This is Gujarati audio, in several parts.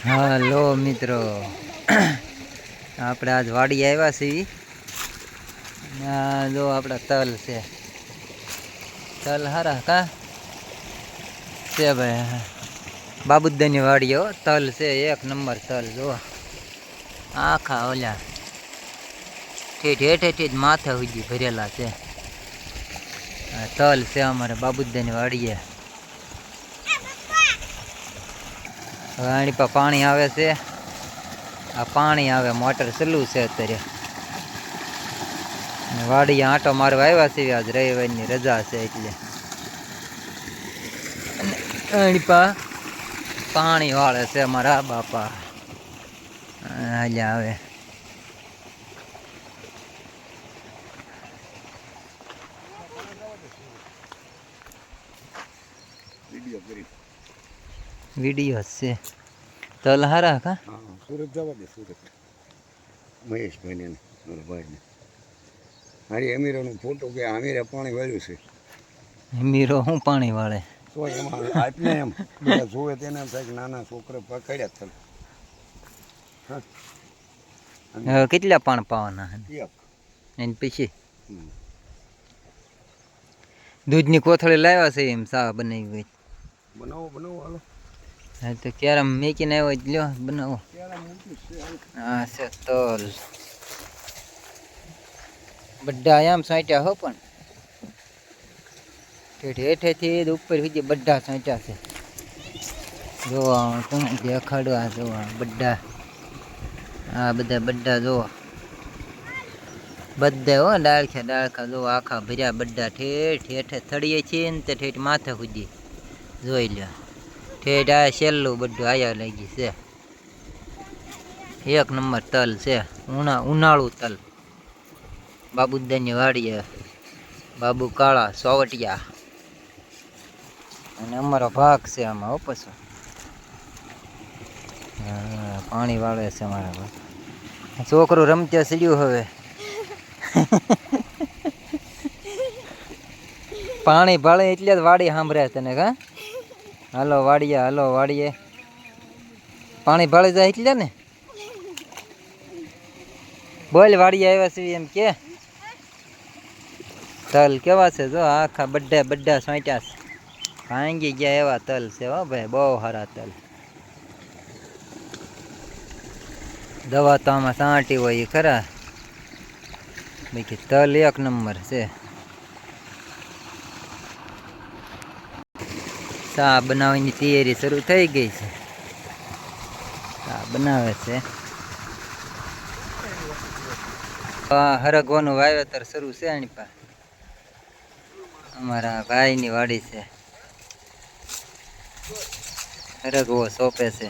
હાલો મિત્રો, આપણે આજ વાડી આવ્યા છીએ. જો આપણા તલ છે, તલ હારા કા છે ભાઈ. બાબુદાની વાડીઓ તલ છે, એક નંબર તલ. જો આખા ઓલા ઠેઠ હેઠેથી જ માથા સુધી ભરેલા છે. તલ છે અમારે બાબુદાની વાડીએ. હવે આની પર પાણી આવે છે. આ પાણી આવે, મોટર ચાલુ છે અત્યારે. વાડી આંટો મારવા આવ્યા છે, આજ રવિવારની રજા છે એટલે. આની પા પાણી વાળે છે મારા બાપા. હાલ્યા આવે વિડીયો છે. તલ હારા કા સુરત જવા દે. સુરત મહેશભાઈને મારા ભાઈને હારી અમીરાનો ફોટો કે અમીરે પાણી વાળ્યું છે. મીરો હું પાણી વાળે તો એમાં આપને એમ બધા જોવે તેને એમ થાય કે નાના છોકરા પકડ્યા જ હવે કેટલા પાણ પાવાના એક એની પછી દૂધની કોથળી લાવ્યા છે. એમ સા બનાવી હોય બનાવો બનાવો હાલો. હા તો ક્યારે મેકીને આવ્યો જ લ્યો બનાવો. હા છે તલ બધા આમ સાંટ્યા હો, પણ હેઠેથી ઉપર સુધી બધા સાંટ્યા છે. જોવા તમે દેખાડવા જોવા બધા આ બધા જોવા બધા હો ડાળખા જો આખા ભર્યા બધા ઠેઠ હેઠે થળીએ છીએ ને તે ઠેઠ માથા સુધી જોઈ લે. ઠેઠ આ છેલ્લું બધું આયા લાગી છે. એક નંબર તલ છે, ઉનાળુ તલ. બાબુદાની વાડીએ બાબુ કાળા સોવટિયા અને અમારો ભાગ છે આમાં પાછો. પાણી વાળે છે અમારા ભાગ. છોકરું રમત્યા સીડ્યું હવે. પાણી ભાળે એટલે જ વાડી સાંભળે તને કા. હાલો વાડીએ પાણી ભાળે જાય એટલે ને. બોલ વાડીએ આવ્યા છે એમ કે. તલ કેવા છે જો આખા બધા સોંટ્યા છે. ભાંગી ગયા એવા તલ છે હો ભાઈ, બહુ સારા તલ. દવા તો આમાં સાંટી હોય એ ખરા, બાકી તલ એક નંબર છે. ચા બનાવવાની તૈયારી શરૂ થઈ ગઈ છે. ચા બનાવે છે. હરગવાનું વાવેતર શરૂ છે આની પાસે. અમારા ભાઈની વાડી છે, હરગવો સોંપે છે.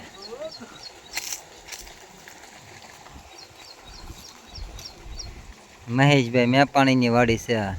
મહેશભાઈ મેપાણીની વાડી છે આ.